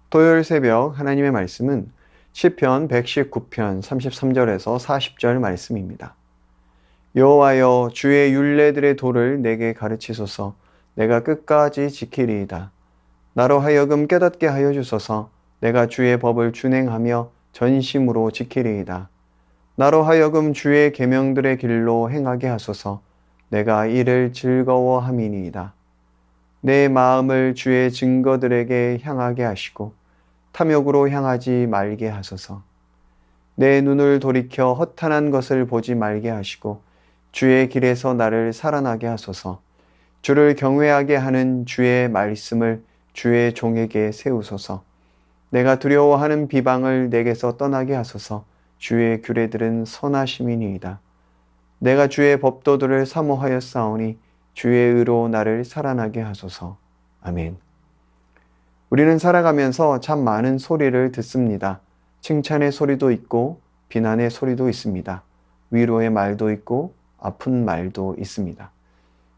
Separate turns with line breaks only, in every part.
토요일 새벽 하나님의 말씀은 시편 119편 33절에서 40절 말씀입니다. 여호와여, 주의 율례들의 도를 내게 가르치소서. 내가 끝까지 지키리이다. 나로 하여금 깨닫게 하여 주소서. 내가 주의 법을 준행하며 전심으로 지키리이다. 나로 하여금 주의 계명들의 길로 행하게 하소서. 내가 이를 즐거워함이니이다. 내 마음을 주의 증거들에게 향하게 하시고 탐욕으로 향하지 말게 하소서. 내 눈을 돌이켜 허탄한 것을 보지 말게 하시고 주의 길에서 나를 살아나게 하소서. 주를 경외하게 하는 주의 말씀을 주의 종에게 세우소서. 내가 두려워하는 비방을 내게서 떠나게 하소서. 주의 규례들은 선하심이니이다. 내가 주의 법도들을 사모하였사오니 주의 의로 나를 살아나게 하소서. 아멘. 우리는 살아가면서 참 많은 소리를 듣습니다. 칭찬의 소리도 있고 비난의 소리도 있습니다. 위로의 말도 있고 아픈 말도 있습니다.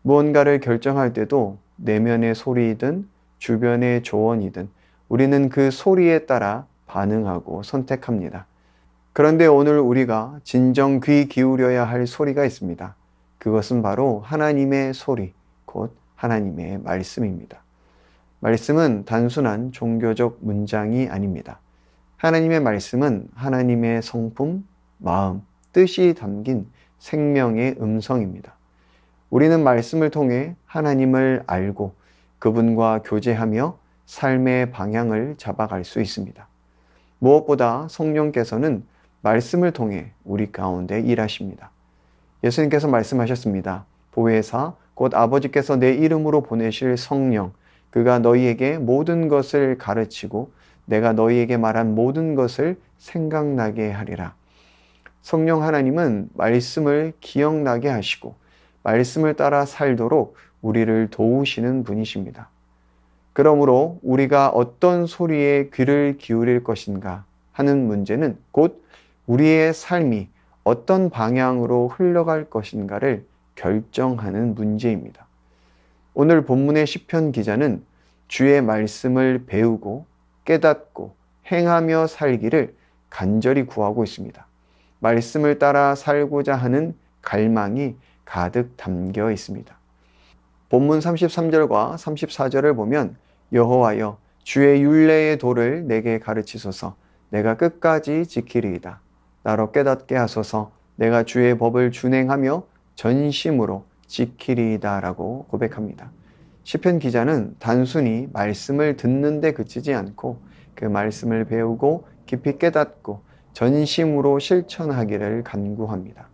무언가를 결정할 때도 내면의 소리이든 주변의 조언이든 우리는 그 소리에 따라 반응하고 선택합니다. 그런데 오늘 우리가 진정 귀 기울여야 할 소리가 있습니다. 그것은 바로 하나님의 소리, 곧 하나님의 말씀입니다. 말씀은 단순한 종교적 문장이 아닙니다. 하나님의 말씀은 하나님의 성품, 마음, 뜻이 담긴 생명의 음성입니다. 우리는 말씀을 통해 하나님을 알고 그분과 교제하며 삶의 방향을 잡아갈 수 있습니다. 무엇보다 성령께서는 말씀을 통해 우리 가운데 일하십니다. 예수님께서 말씀하셨습니다. 보혜사, 곧 아버지께서 내 이름으로 보내실 성령, 그가 너희에게 모든 것을 가르치고 내가 너희에게 말한 모든 것을 생각나게 하리라. 성령 하나님은 말씀을 기억나게 하시고 말씀을 따라 살도록 우리를 도우시는 분이십니다. 그러므로 우리가 어떤 소리에 귀를 기울일 것인가 하는 문제는 곧 우리의 삶이 어떤 방향으로 흘러갈 것인가를 결정하는 문제입니다. 오늘 본문의 시편 기자는 주의 말씀을 배우고 깨닫고 행하며 살기를 간절히 구하고 있습니다. 말씀을 따라 살고자 하는 갈망이 가득 담겨 있습니다. 본문 33절과 34절을 보면 여호와여, 주의 율례의 도를 내게 가르치소서. 내가 끝까지 지키리이다. 나로 깨닫게 하소서. 내가 주의 법을 준행하며 전심으로 지키리이다 라고 고백합니다. 시편 기자는 단순히 말씀을 듣는 데 그치지 않고 그 말씀을 배우고 깊이 깨닫고 전심으로 실천하기를 간구합니다.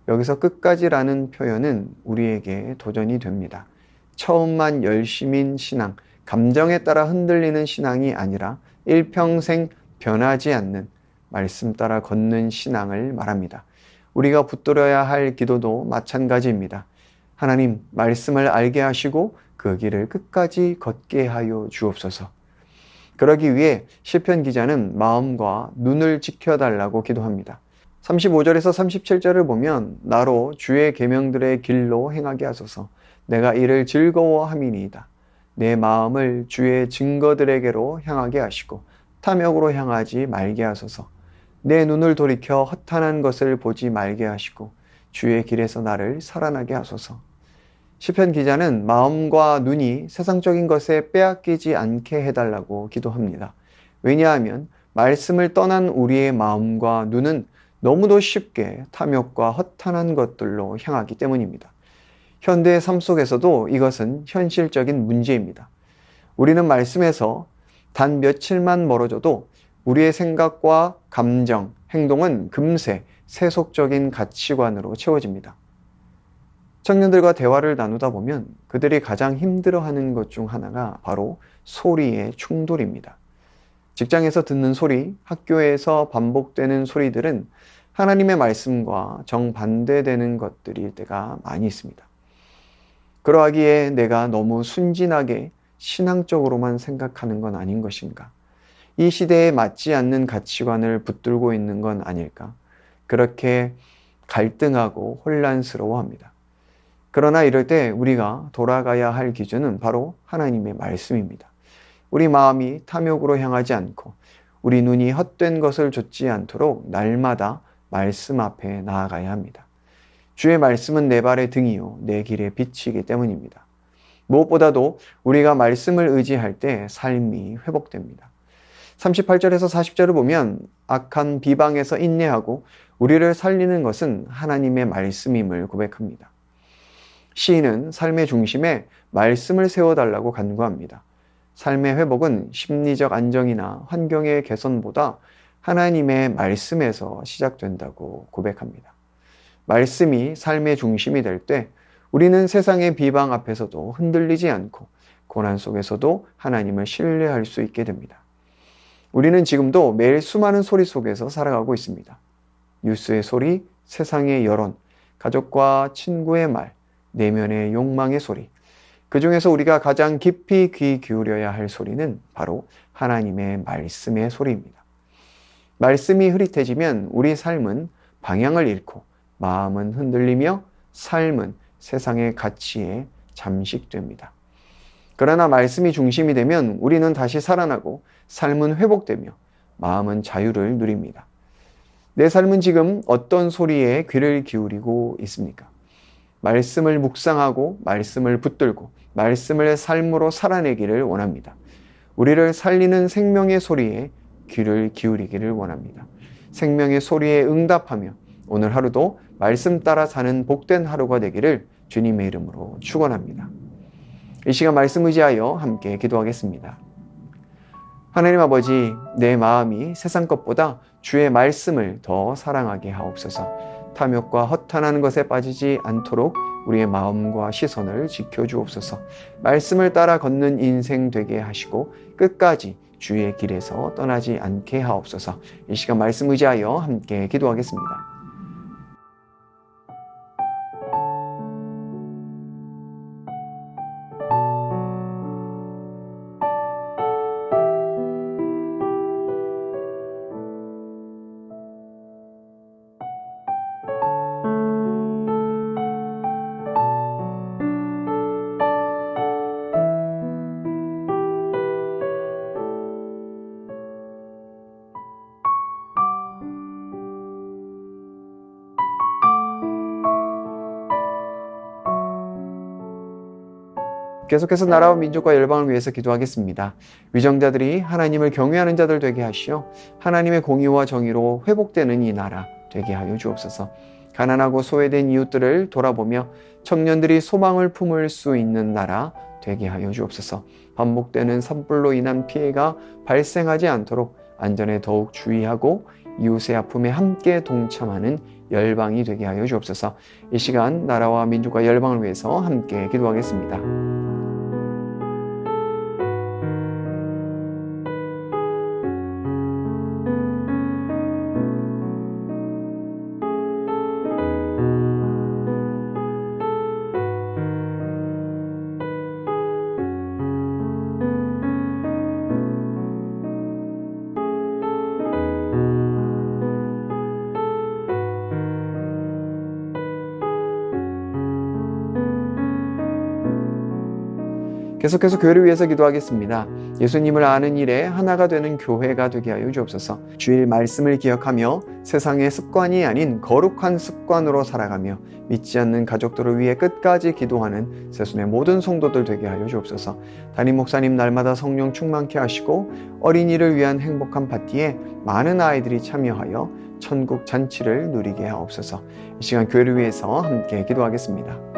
여기서 끝까지라는 표현은 우리에게 도전이 됩니다. 처음만 열심인 신앙, 감정에 따라 흔들리는 신앙이 아니라 일평생 변하지 않는 말씀 따라 걷는 신앙을 말합니다. 우리가 붙들어야 할 기도도 마찬가지입니다. 하나님, 말씀을 알게 하시고 그 길을 끝까지 걷게 하여 주옵소서. 그러기 위해 시편 기자는 마음과 눈을 지켜달라고 기도합니다. 35절에서 37절을 보면 나로 주의 계명들의 길로 행하게 하소서. 내가 이를 즐거워함이니이다. 내 마음을 주의 증거들에게로 향하게 하시고 탐욕으로 향하지 말게 하소서. 내 눈을 돌이켜 허탄한 것을 보지 말게 하시고 주의 길에서 나를 살아나게 하소서. 시편 기자는 마음과 눈이 세상적인 것에 빼앗기지 않게 해달라고 기도합니다. 왜냐하면 말씀을 떠난 우리의 마음과 눈은 너무도 쉽게 탐욕과 허탄한 것들로 향하기 때문입니다. 현대의 삶 속에서도 이것은 현실적인 문제입니다. 우리는 말씀에서 단 며칠만 멀어져도 우리의 생각과 감정, 행동은 금세 세속적인 가치관으로 채워집니다. 청년들과 대화를 나누다 보면 그들이 가장 힘들어하는 것 중 하나가 바로 소리의 충돌입니다. 직장에서 듣는 소리, 학교에서 반복되는 소리들은 하나님의 말씀과 정반대되는 것들일 때가 많이 있습니다. 그러하기에 내가 너무 순진하게 신앙적으로만 생각하는 건 아닌 것인가? 이 시대에 맞지 않는 가치관을 붙들고 있는 건 아닐까? 그렇게 갈등하고 혼란스러워합니다. 그러나 이럴 때 우리가 돌아가야 할 기준은 바로 하나님의 말씀입니다. 우리 마음이 탐욕으로 향하지 않고 우리 눈이 헛된 것을 좇지 않도록 날마다 말씀 앞에 나아가야 합니다. 주의 말씀은 내 발의 등이요 내 길의 빛이기 때문입니다. 무엇보다도 우리가 말씀을 의지할 때 삶이 회복됩니다. 38절에서 40절을 보면 악한 비방에서 인내하고 우리를 살리는 것은 하나님의 말씀임을 고백합니다. 시인은 삶의 중심에 말씀을 세워달라고 간구합니다. 삶의 회복은 심리적 안정이나 환경의 개선보다 하나님의 말씀에서 시작된다고 고백합니다. 말씀이 삶의 중심이 될 때 우리는 세상의 비방 앞에서도 흔들리지 않고 고난 속에서도 하나님을 신뢰할 수 있게 됩니다. 우리는 지금도 매일 수많은 소리 속에서 살아가고 있습니다. 뉴스의 소리, 세상의 여론, 가족과 친구의 말, 내면의 욕망의 소리. 그 중에서 우리가 가장 깊이 귀 기울여야 할 소리는 바로 하나님의 말씀의 소리입니다. 말씀이 흐릿해지면 우리 삶은 방향을 잃고 마음은 흔들리며 삶은 세상의 가치에 잠식됩니다. 그러나 말씀이 중심이 되면 우리는 다시 살아나고 삶은 회복되며 마음은 자유를 누립니다. 내 삶은 지금 어떤 소리에 귀를 기울이고 있습니까? 말씀을 묵상하고 말씀을 붙들고 말씀을 삶으로 살아내기를 원합니다. 우리를 살리는 생명의 소리에 귀를 기울이기를 원합니다. 생명의 소리에 응답하며 오늘 하루도 말씀 따라 사는 복된 하루가 되기를 주님의 이름으로 축원합니다. 이 시간 말씀 의지하여 함께 기도하겠습니다. 하나님 아버지, 내 마음이 세상 것보다 주의 말씀을 더 사랑하게 하옵소서. 탐욕과 허탄한 것에 빠지지 않도록 우리의 마음과 시선을 지켜주옵소서. 말씀을 따라 걷는 인생 되게 하시고 끝까지 주의 길에서 떠나지 않게 하옵소서. 이 시간 말씀 의지하여 함께 기도하겠습니다. 계속해서 나라와 민족과 열방을 위해서 기도하겠습니다. 위정자들이 하나님을 경외하는 자들 되게 하시어 하나님의 공의와 정의로 회복되는 이 나라 되게 하여 주옵소서. 가난하고 소외된 이웃들을 돌아보며 청년들이 소망을 품을 수 있는 나라 되게 하여 주옵소서. 반복되는 산불로 인한 피해가 발생하지 않도록 안전에 더욱 주의하고 이웃의 아픔에 함께 동참하는 열방이 되게 하여 주옵소서. 이 시간 나라와 민족과 열방을 위해서 함께 기도하겠습니다. 계속해서 교회를 위해서 기도하겠습니다. 예수님을 아는 일에 하나가 되는 교회가 되게 하여 주옵소서. 주일 말씀을 기억하며 세상의 습관이 아닌 거룩한 습관으로 살아가며 믿지 않는 가족들을 위해 끝까지 기도하는 새순의 모든 성도들 되게 하여 주옵소서. 담임 목사님 날마다 성령 충만케 하시고 어린이를 위한 행복한 파티에 많은 아이들이 참여하여 천국 잔치를 누리게 하옵소서. 이 시간 교회를 위해서 함께 기도하겠습니다.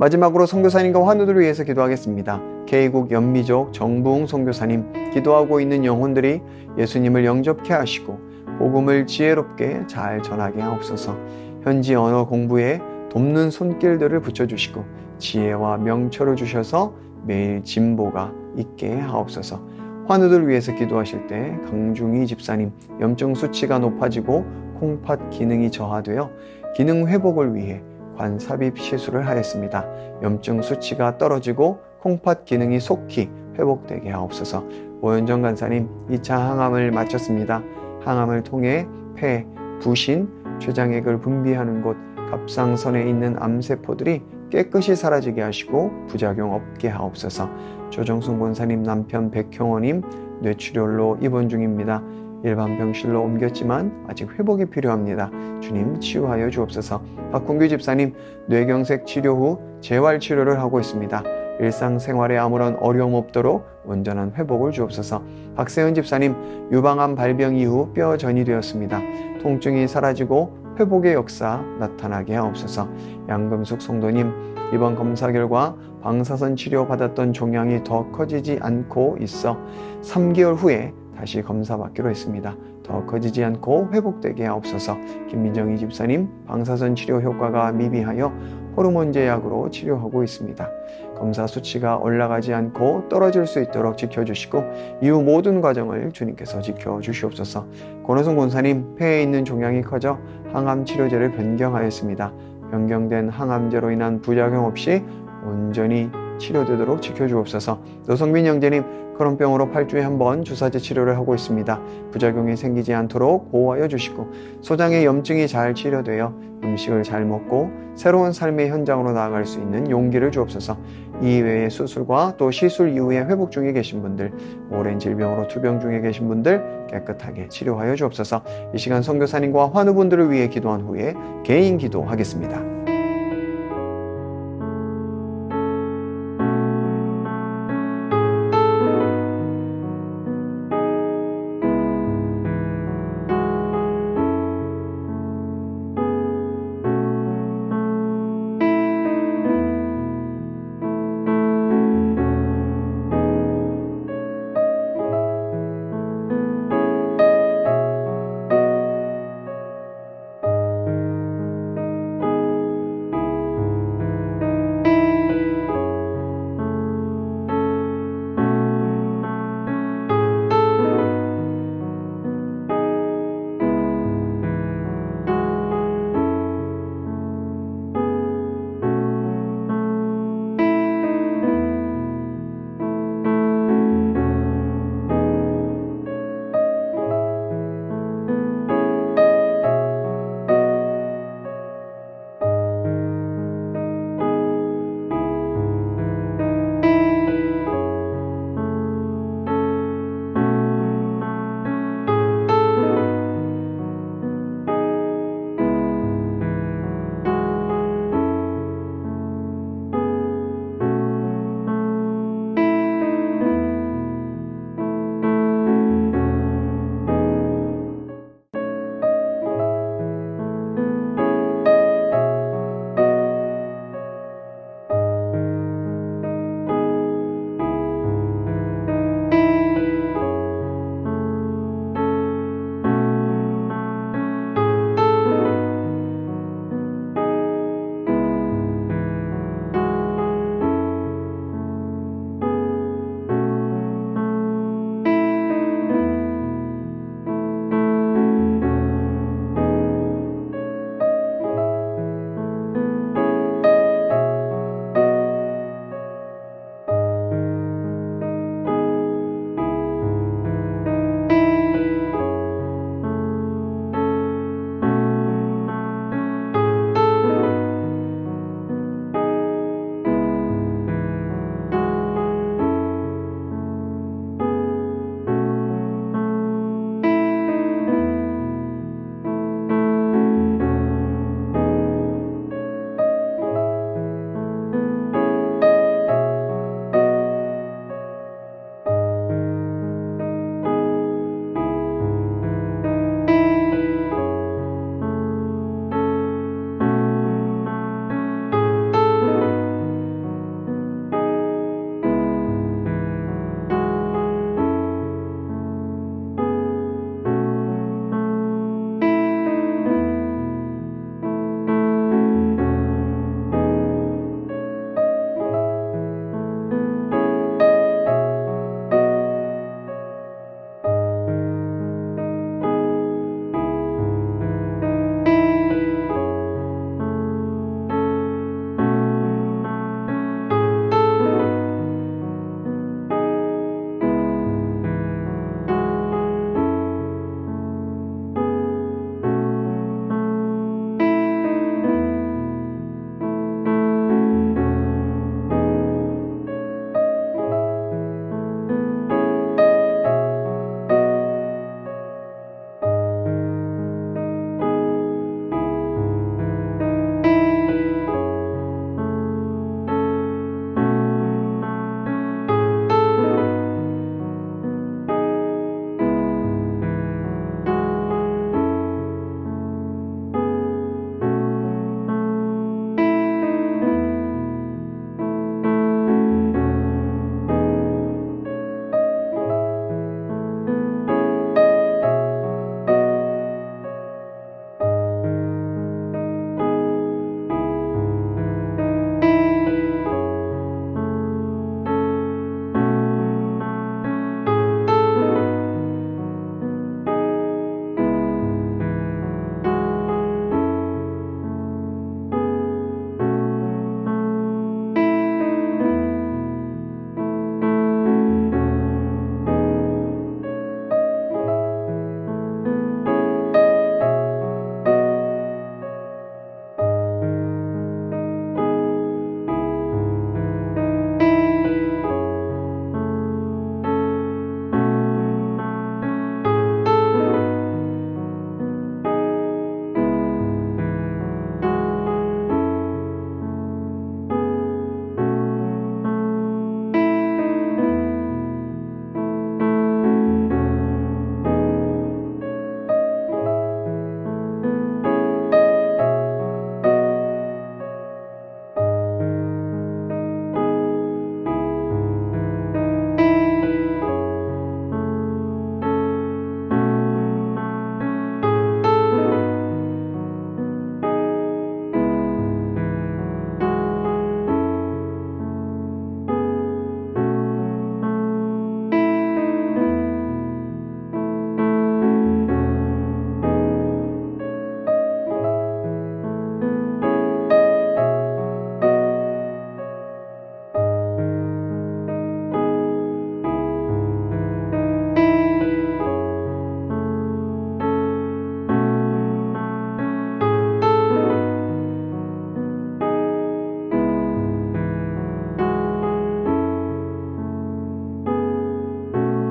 마지막으로 선교사님과 환우들을 위해서 기도하겠습니다. K국 연미족 정부웅 선교사님, 기도하고 있는 영혼들이 예수님을 영접케 하시고 복음을 지혜롭게 잘 전하게 하옵소서. 현지 언어 공부에 돕는 손길들을 붙여주시고 지혜와 명철을 주셔서 매일 진보가 있게 하옵소서. 환우들 위해서 기도하실 때 강중희 집사님 염증 수치가 높아지고 콩팥 기능이 저하되어 기능 회복을 위해 관삽입 시술을 하였습니다. 염증 수치가 떨어지고 콩팥 기능이 속히 회복되게 하옵소서. 오현정 간사님 2차 항암을 마쳤습니다. 항암을 통해 폐, 부신, 췌장액을 분비하는 곳 갑상선에 있는 암세포들이 깨끗이 사라지게 하시고 부작용 없게 하옵소서. 조정순 권사님 남편 백형호님 뇌출혈로 입원 중입니다. 일반 병실로 옮겼지만 아직 회복이 필요합니다. 주님 치유하여 주옵소서. 박훈규 집사님 뇌경색 치료 후 재활치료를 하고 있습니다. 일상생활에 아무런 어려움 없도록 온전한 회복을 주옵소서. 박세은 집사님 유방암 발병 이후 뼈 전이 되었습니다. 통증이 사라지고 회복의 역사 나타나게 하옵소서. 양금숙 성도님 이번 검사 결과 방사선 치료 받았던 종양이 더 커지지 않고 있어 3개월 후에 다시 검사받기로 했습니다. 더 커지지 않고 회복되게 하옵소서. 김민정희 집사님 방사선 치료 효과가 미비하여 호르몬제 약으로 치료하고 있습니다. 검사 수치가 올라가지 않고 떨어질 수 있도록 지켜주시고 이후 모든 과정을 주님께서 지켜주시옵소서. 권호성 권사님 폐에 있는 종양이 커져 항암 치료제를 변경하였습니다. 변경된 항암제로 인한 부작용 없이 온전히 치료되도록 지켜주옵소서. 노성민 형제님 크론병으로 8주에 한 번 주사제 치료를 하고 있습니다. 부작용이 생기지 않도록 보호하여 주시고 소장의 염증이 잘 치료되어 음식을 잘 먹고 새로운 삶의 현장으로 나아갈 수 있는 용기를 주옵소서. 이외의 수술과 또 시술 이후에 회복 중에 계신 분들, 오랜 질병으로 투병 중에 계신 분들 깨끗하게 치료하여 주옵소서. 이 시간 선교사님과 환우분들을 위해 기도한 후에 개인 기도하겠습니다.